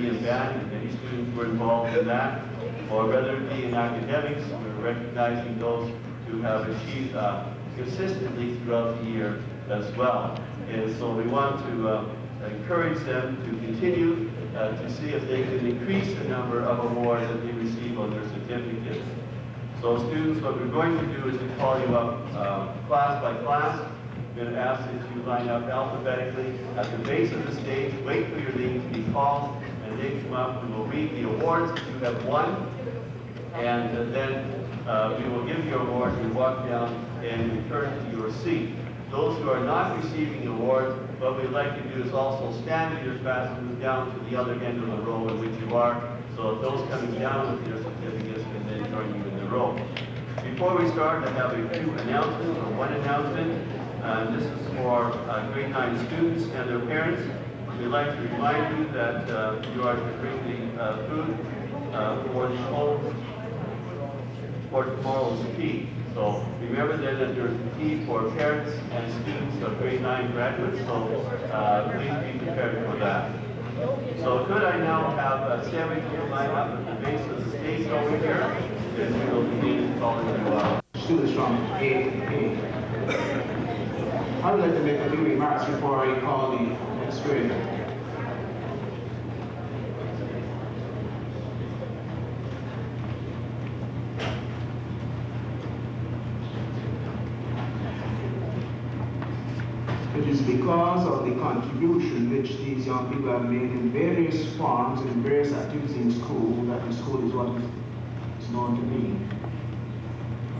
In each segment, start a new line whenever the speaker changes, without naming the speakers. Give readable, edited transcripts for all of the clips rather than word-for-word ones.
be in band, and many students were involved in that, or whether it be in academics, we're recognizing those who have achieved consistently throughout the year as well. And so we want to encourage them to continue to see if they can increase the number of awards that they receive on their certificates. So students, what we're going to do is to call you up class by class. We're going to ask that you line up alphabetically at the base of the stage, wait for your name to be called, and they come up and we'll read the awards that you have won, and then we will give you awards, you walk down and return to your seat. Those who are not receiving awards, what we'd like to do is also stand with your class and move down to the other end of the row in which you are, so that those coming down with your certificates can then join you in the row. Before we start, I have a few announcements, or one announcement. This is for grade 9 students and their parents. We'd like to remind you that you are to bring the food for the home for tomorrow's tea. So remember then that there's a tea for parents and students of grade 9 graduates, so please be prepared for that. So could I now have Sammy line up at the base of the stage over here, and we will begin calling you
students from A. I would like to make a few remarks before I call the next grade. It is because of the contribution which these young people have made in various forms and various activities in school that the school is what is known to be.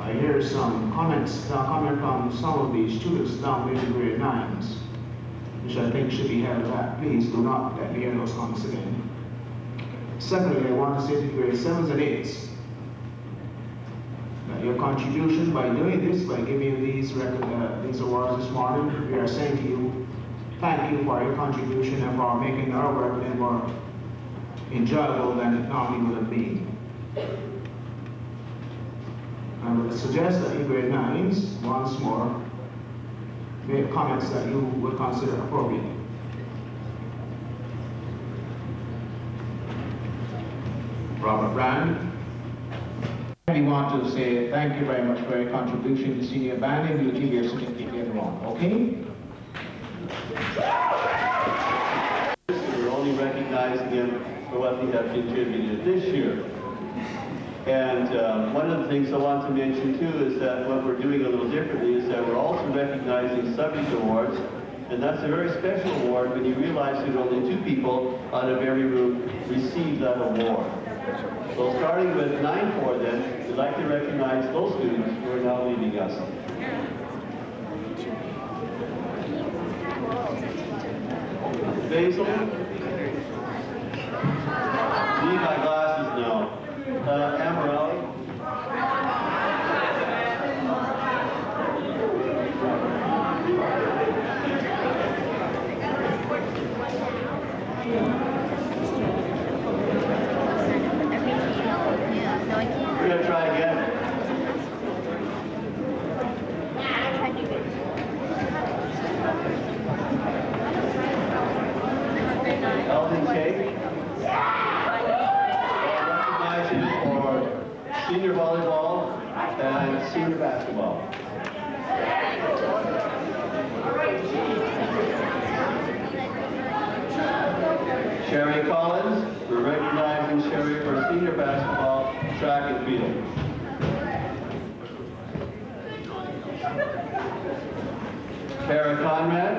I hear some comments coming from some of the students down in grade 9s, which I think should be held back. Please do not let me hear those comments again. Secondly, I want to say to grade 7s and 8s that your contribution by doing this, by giving you these awards this morning, we are saying to you, thank you for your contribution and for making our work a little more enjoyable than it normally would have been. I would suggest that in grade 9s, once more, make comments that you would consider appropriate. Robert Brand. I want to say thank you very much for your contribution to senior band, and we'll give you a certificate later on, okay?
We're only recognizing them for what they have contributed this year. And one of the things I want to mention too is that what we're doing a little differently is that we're also recognizing subject awards, and that's a very special award when you realize that only 2 people out of every room receive that award. So starting with 9-4 then, we'd like to recognize those students who are now leaving us. Basil? Need my glasses now. Amaral. We're going to try again. Elton Cake. For senior volleyball and senior basketball. Sherry Collins, we're recognizing Sherry for senior basketball, track and field. Kara Conrad,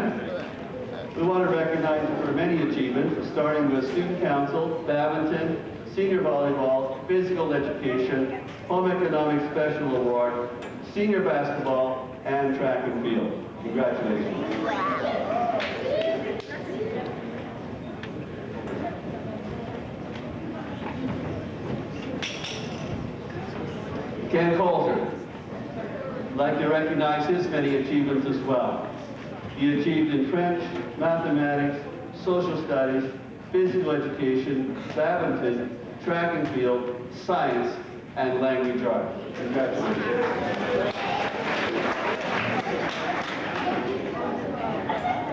we want to recognize her for many achievements, starting with student council, badminton, senior volleyball, physical education, home economics special award, senior basketball, and track and field. Congratulations. Ken Coulter, I'd like to recognize his many achievements as well. He achieved in French, mathematics, social studies, physical education, badminton, track and field, science, and language arts. Congratulations.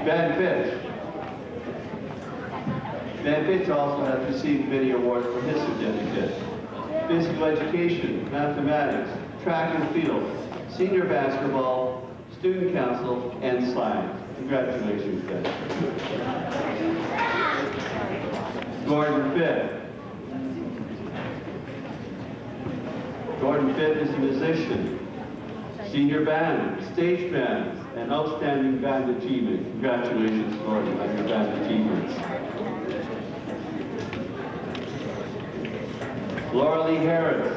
Ben Fitch. Ben Fitch also has received many awards for his certificate. Physical education, mathematics, track and field, senior basketball, student council, and science. Congratulations, Ben. Gordon Fitt. Gordon Fitt is a musician, senior band, stage band, and outstanding band achievement. Congratulations, Gordon, on your band achievements. Laura Lee Harris.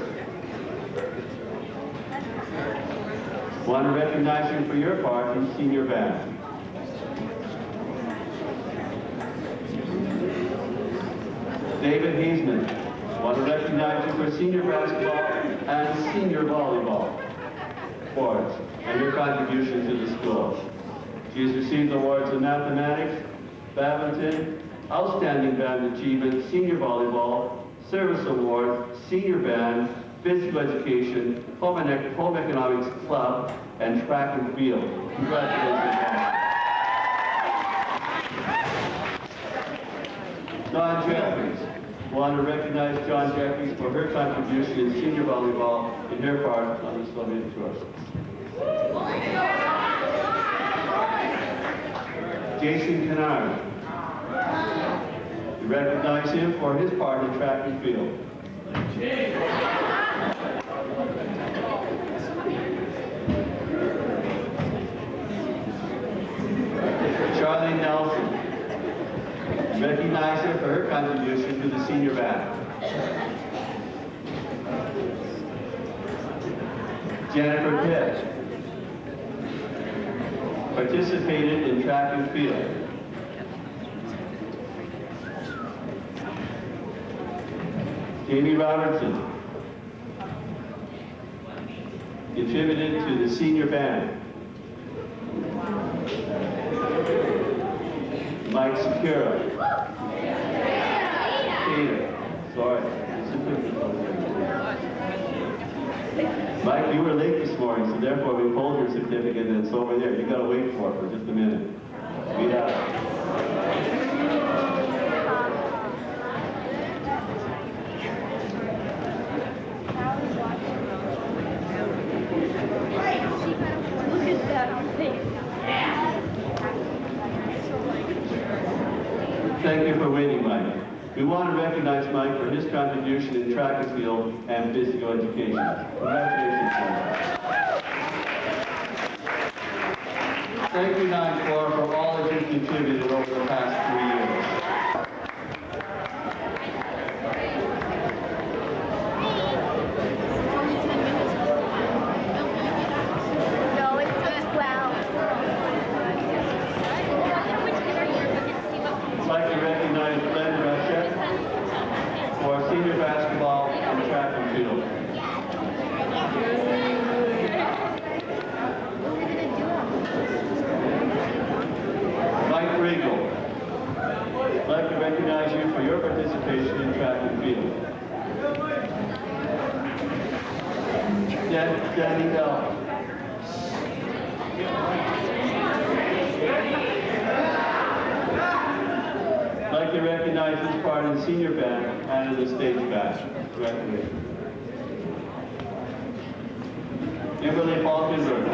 Want to recognize you for your part in senior band. David Hazeman. Want to recognize you for senior basketball and senior volleyball sports and your contribution to the school. She has received awards in mathematics, badminton, outstanding band achievement, senior volleyball, service award, senior band, physical education, home economics club, and track and field. Congratulations. John Jeffries. Want to recognize John Jeffries for her contribution in senior volleyball in her part on the Slovenian tour. Jason Kennard. We recognize him for his part in track and field. Charlene Nelson. Recognize her for her contribution to the senior band. Jennifer Pitt participated in track and field. Jamie Robertson contributed to the senior band. Mike Secura. Peter. Sorry. Mike, you were late this morning, so therefore we pulled your certificate and it's over there. You gotta wait for it for just a minute. We have it.
Look at that face.
Thank you for waiting, Mike. We want to recognize Mike for his contribution in track and field and physical education. Congratulations, Mike. Thank you, 9-4, for all that you've contributed over the past 3 years.
No, it took 12.
I'd like to recognize Glenn Rashek for senior basketball and track and field. Mike Regal. I'd like to recognize you for your participation in track and field. Danny Bell. I'd like to recognize his part in senior band and in the stage band. Congratulations. Kimberly Falkenberg.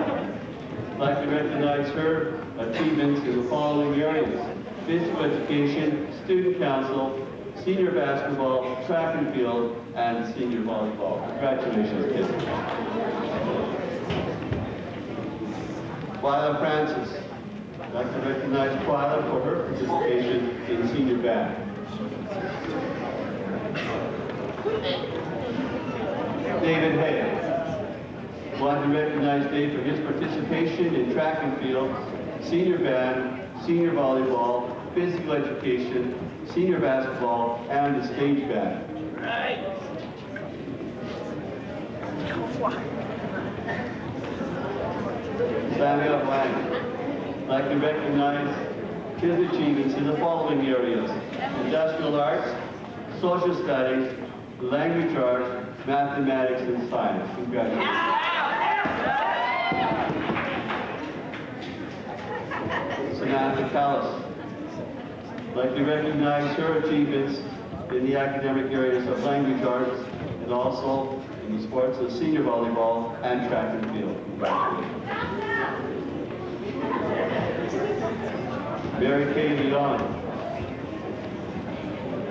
I'd like to recognize her achievements in the following areas: physical education, student council, senior basketball, track and field, and senior volleyball. Congratulations, kids. Twyla Francis. I'd like to recognize Twyla for her participation in senior band. David Hay. I'd like to recognize Dave for his participation in track and field, senior band, senior volleyball, physical education, senior basketball, and the stage band. Samuel Lang. I'd like to recognize his achievements in the following areas: industrial arts, social studies, language arts, mathematics, and science. Congratulations. Samantha Callis. I'd like to recognize her achievements in the academic areas of language arts and also in the sports of senior volleyball and track and field. Congratulations. Mary Kay Leon.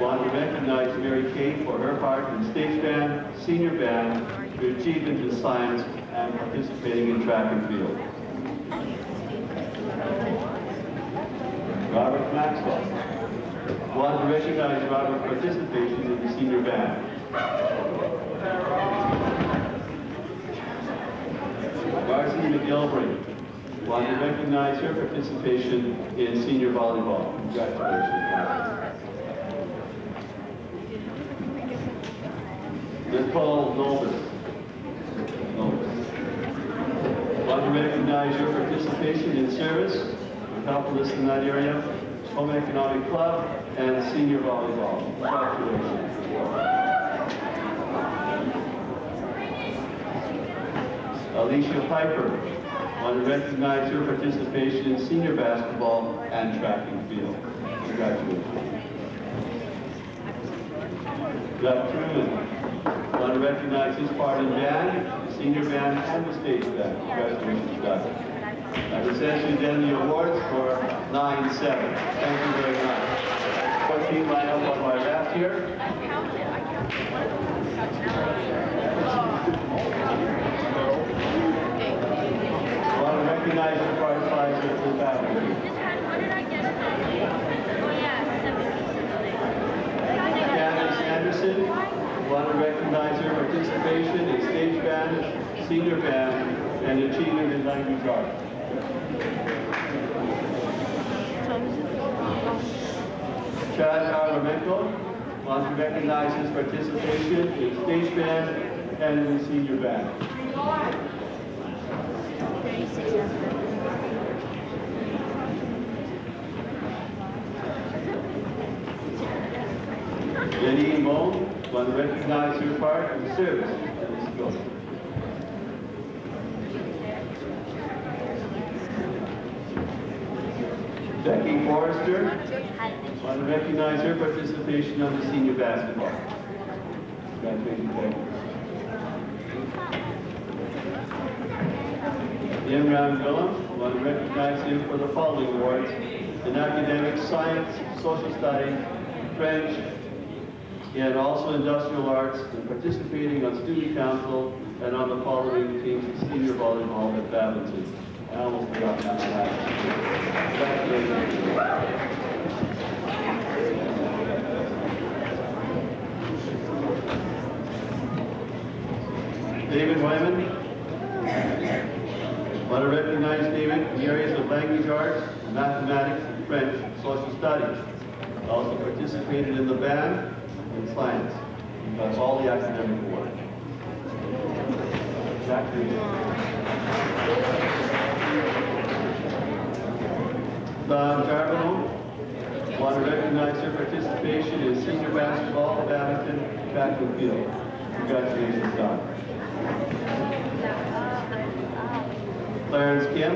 Want to recognize Mary Kay for her part in stage band, senior band, her achievement in science, and participating in track and field. Robert Maxwell. Want to recognize Robert's participation in the senior band. Darcy McGilvery. Want to recognize her participation in senior volleyball. Congratulations, Marcy. Nicole Novus. Want to recognize your participation in service, with helpfulness in that area, Home Economic Club, and senior volleyball. Congratulations. Alicia Piper. Want to recognize your participation in senior basketball and track and field. Congratulations. Doug Truman. Want to recognize his part in band, the senior band, and the stage band. Congratulations, Doug. I present you then the awards for 9-7. Thank you very much. 14 line up on my left here. I want to recognize the part 5 of the battle. Candace Anderson. Want to recognize her participation in stage band, senior band, and achievement in language arts. Chad Arlamenko. Want to recognize his participation in stage band and in the senior band. Jenny Moe. Want to recognize your part in service in this school. Becky Forrester. Want to recognize her participation on the senior basketball. Congratulations, Becky. Imran Willem. Want to recognize him for the following awards: in academics, science, social studies, French, and also industrial arts, and participating on student council and on the following teams of senior volleyball at Babington. I almost forgot that. David Wyman. Want to recognize David in the areas of language arts, mathematics, French, social studies. Also participated in the band and science. That's all the academic awards. Don Charbonneau. Want to recognize your participation in senior basketball, badminton, track and field. Congratulations, Don. Clarence Kim.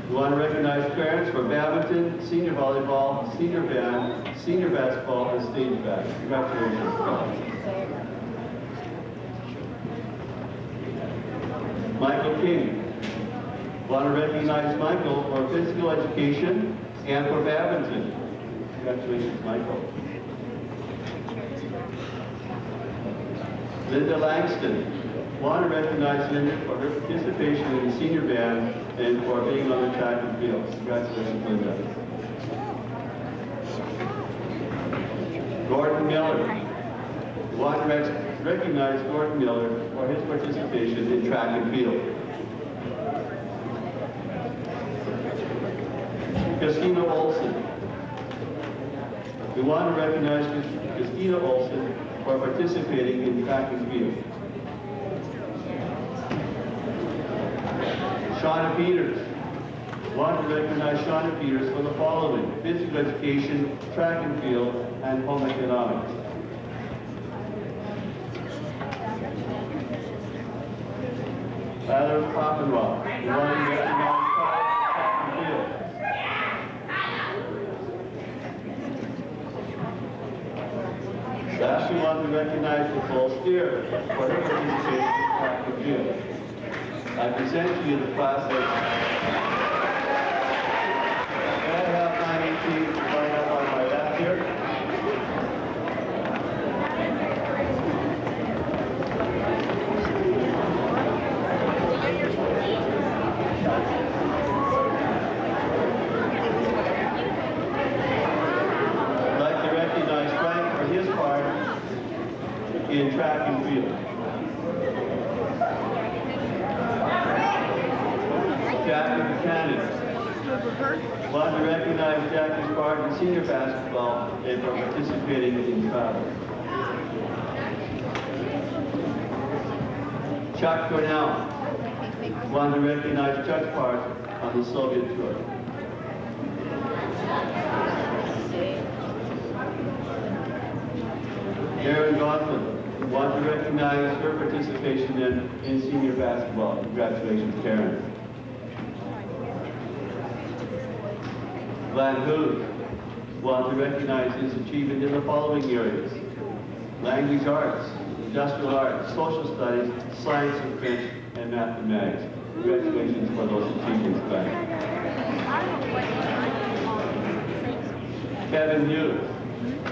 We want to recognize parents for badminton, senior volleyball, senior band, senior basketball, and stage band. Congratulations. Michael King. Want to recognize Michael for physical education and for badminton. Congratulations, Michael. Linda Langston. Want to recognize Linda for her participation in the senior band and for being on the track and field. Congratulations, Linda. Gordon Miller. Want to recognize Gordon Miller for his participation in track and field. Christina Olson. We want to recognize Christina Olson for participating in track and field. Shauna Peters. Want to recognize Shauna Peters for the following: physical education, track and field, and home economics. Tyler Poppenwell. We want to recognize track and field. Last, we want to recognize Nicole Steer for her participation in track and field. I present to you the class that I have 918 lined up on my left here. I'd like to recognize Frank for his part in track and field. Jackie Buchanan. Want to recognize Jackie's part in senior basketball and for participating in travel. Chuck Cornell. Want to recognize Chuck's part on the Soviet tour. Erin Gotham. Want to recognize her participation in senior basketball. Congratulations, Karen. Glenn Huth. Want to recognize his achievement in the following areas: language arts, industrial arts, social studies, science and French, and mathematics. Congratulations for those achievements, Glenn. Kevin Hughes.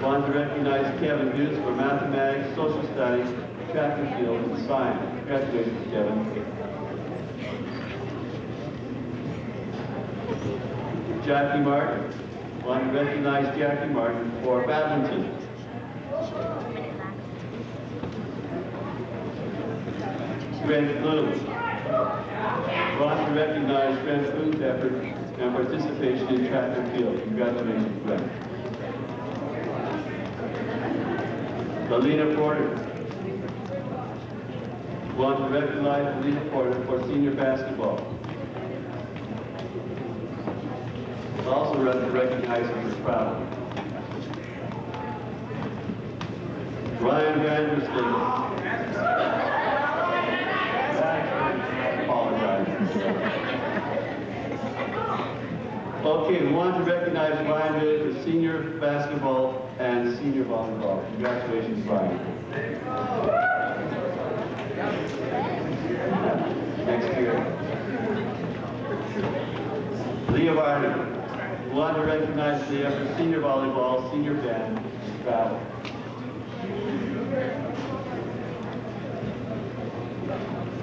Want to recognize Kevin Hughes for mathematics, social studies, track and field, and science. Congratulations, Kevin. Jackie Martin. Want to recognize Jackie Martin for badminton. Brent Bloom. Want to recognize Brent Bloom's effort and participation in track and field. Congratulations, Brent. Alina Porter. Want to recognize Alina Porter for senior basketball. Also recognize him for travel. Ryan Vandersteen. I apologize. Okay, we want to recognize Ryan Vandersteen for senior basketball and senior volleyball. Congratulations, Ryan. Next year. Leah Varney. We want to recognize Leah for senior volleyball, senior band, travel.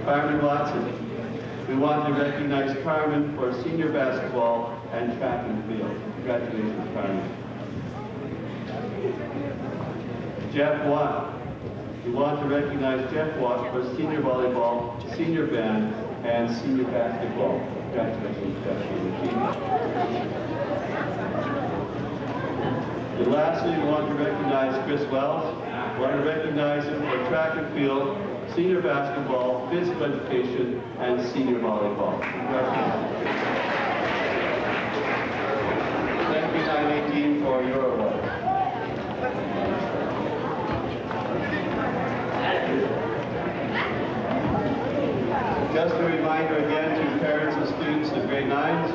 Carmen Watson. We want to recognize Carmen for senior basketball and track and field. Congratulations, Carmen. Jeff Watt. We want to recognize Jeff Watt for senior volleyball, senior band, and senior basketball. Congratulations, Jeff, for your achievement. And lastly, we want to recognize Chris Wells. We want to recognize him for track and field, senior basketball, physical education, and senior volleyball. Congratulations. Thank you, 918, for your award. Just a reminder again to parents and students of grade 9s,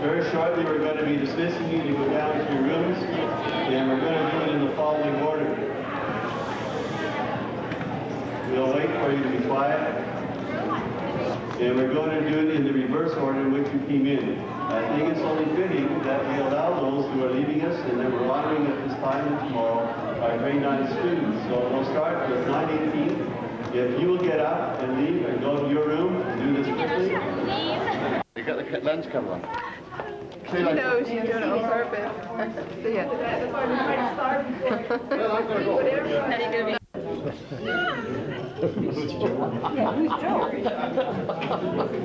very shortly we're going to be dismissing you to go down to your rooms, and we're going to do it in the following order. We'll wait for you to be quiet, and we're going to do it in the reverse order in which you came in. I think it's only fitting that we allow those who are leaving us, and then we're honoring at this time and tomorrow our grade 9 students. So we'll start with 918. If you will get up and leave and go to your room and do this quickly.
You got the lens cover on.
She knows she's doing it on purpose. So yeah.
Well, I'm gonna go.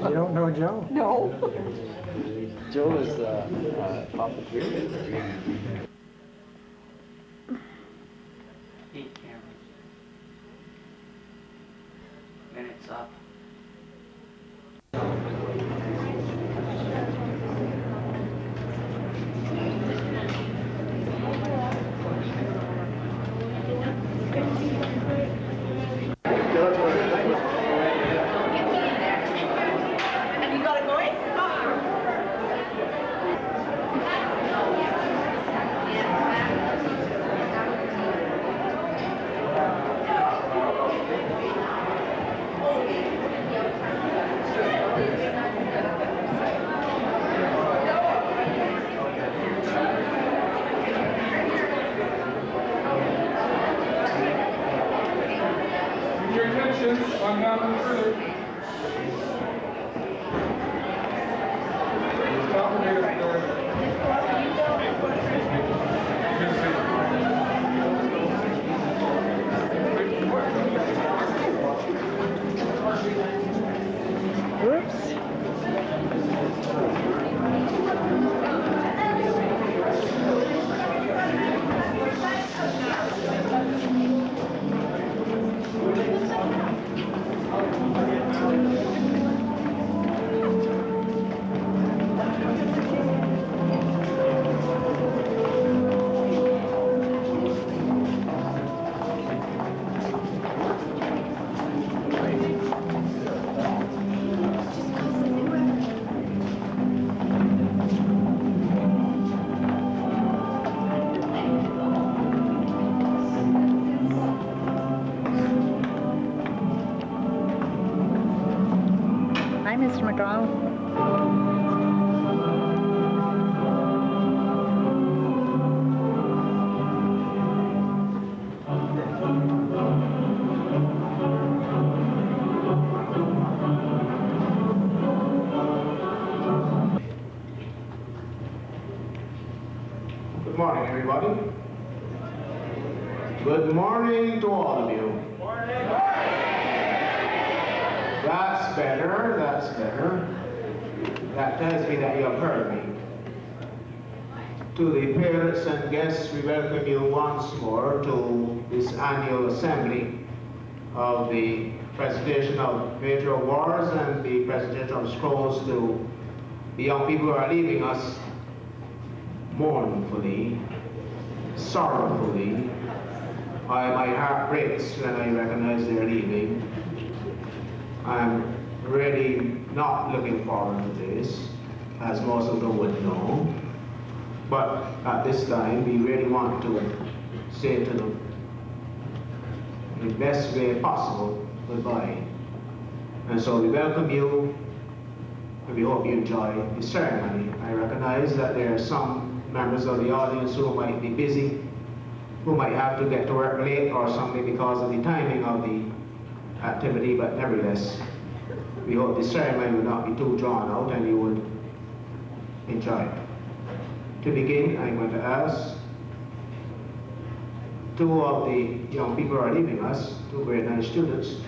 You don't know Joe?
No.
Joe is off the period.
8 cameras. Minutes up.
Have you got it going? Hi, Mr. McDonald.
Good morning, everybody. Good morning to all of you. That's better, that's better. That tells me that you have heard me. To the parents and guests, we welcome you once more to this annual assembly of the presentation of major awards and the presentation of scrolls to the young people who are leaving us mournfully, sorrowfully. My heart breaks when I recognize they're leaving. I'm really not looking forward to this, as most of them would know. But at this time, we really want to say to them, in the best way possible, goodbye. And so we welcome you, and we hope you enjoy the ceremony. I recognize that there are some members of the audience who might be busy, who might have to get to work late or something because of the timing of the activity, but nevertheless, we hope the ceremony will not be too drawn out and you would enjoy it. To begin, I'm going to ask two of the young people who are leaving us, two grade 9 students,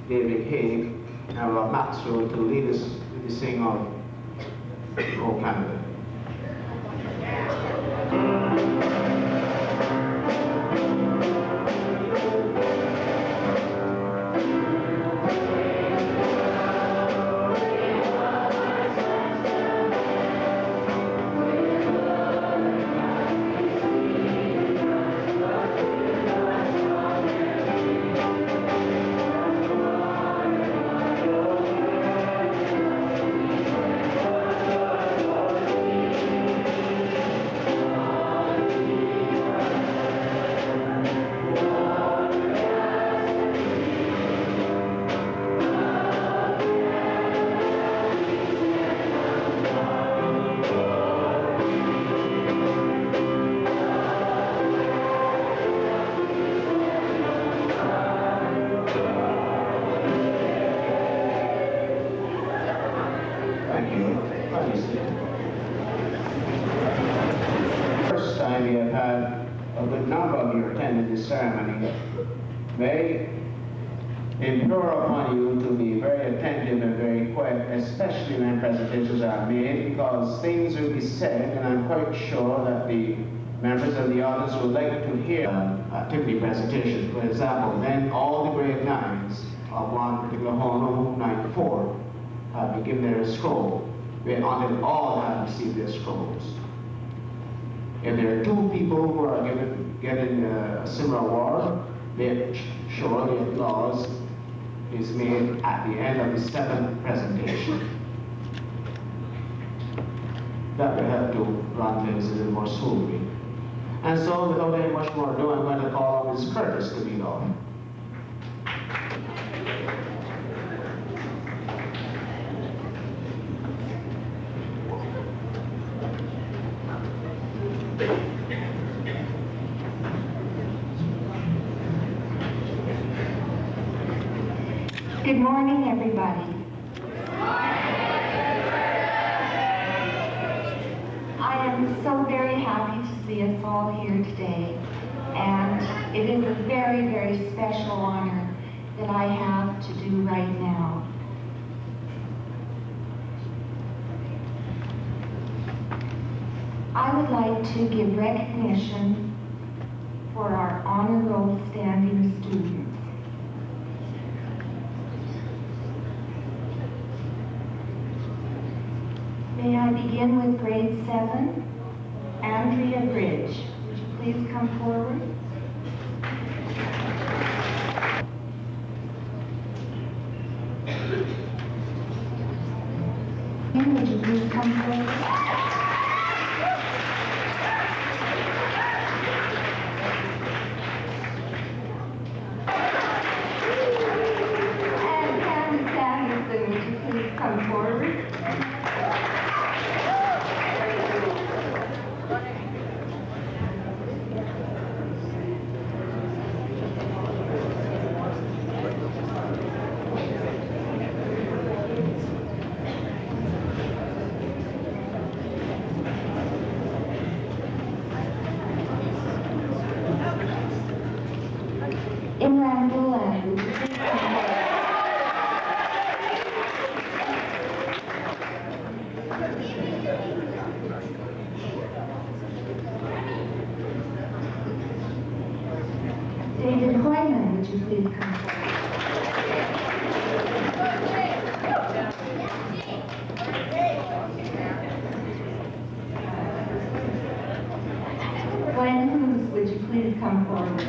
David Haig and Rob Maxwell, to lead us with the sing of "O Canada." First time we have had a good number of you attended this ceremony. They implore upon you to be very attentive and very quiet, especially when presentations are made, because things will be said, and I'm quite sure that the members of the audience would like to hear activity presentations. For example, then all the grade 9s of one particular homeroom, 9-4, have been given their scroll. Until all have received their scrolls. If there are two people who are getting a similar award, make sure the applause is made at the end of the second presentation. That will help to run things a little more smoothly. And so, without any much more ado, I'm going to call on Ms. Curtis to lead off.
Good morning, everybody. I am so very happy to see us all here today, and it is a very, very special honor that I have to do right now. I would like to give recognition for our honor roll standing students. May I begin with grade 7, Andrea Bridge. Would you please come forward? Would you please come forward? Would you please come forward? In Randall, and would you please come forward? David Hoyman, would you please come forward? Glenn Hughes, would you please come forward?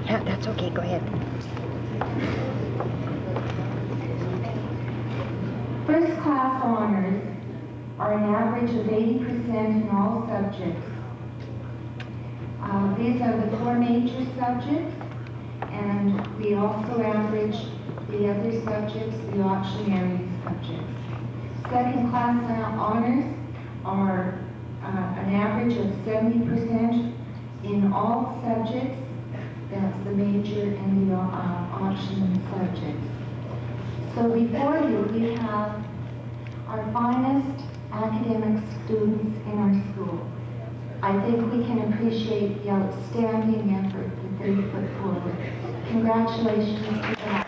Yeah, that's okay, go ahead.
First class honors are an average of 80% in all subjects. These are the 4 major subjects, and we also average the other subjects, the auxiliary subjects. Second class honors are an average of 70% in all subjects. That's the major and the optional subjects. So before you, we have our finest academic students in our school. I think we can appreciate the outstanding effort that they put forward. Congratulations to them.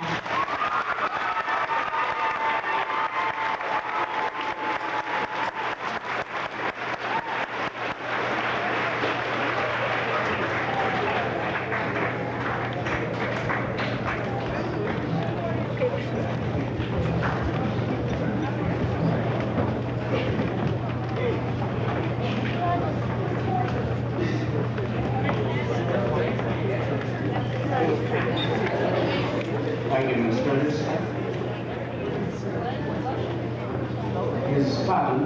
Thank you, Ms. Curtis. Ms. Patton,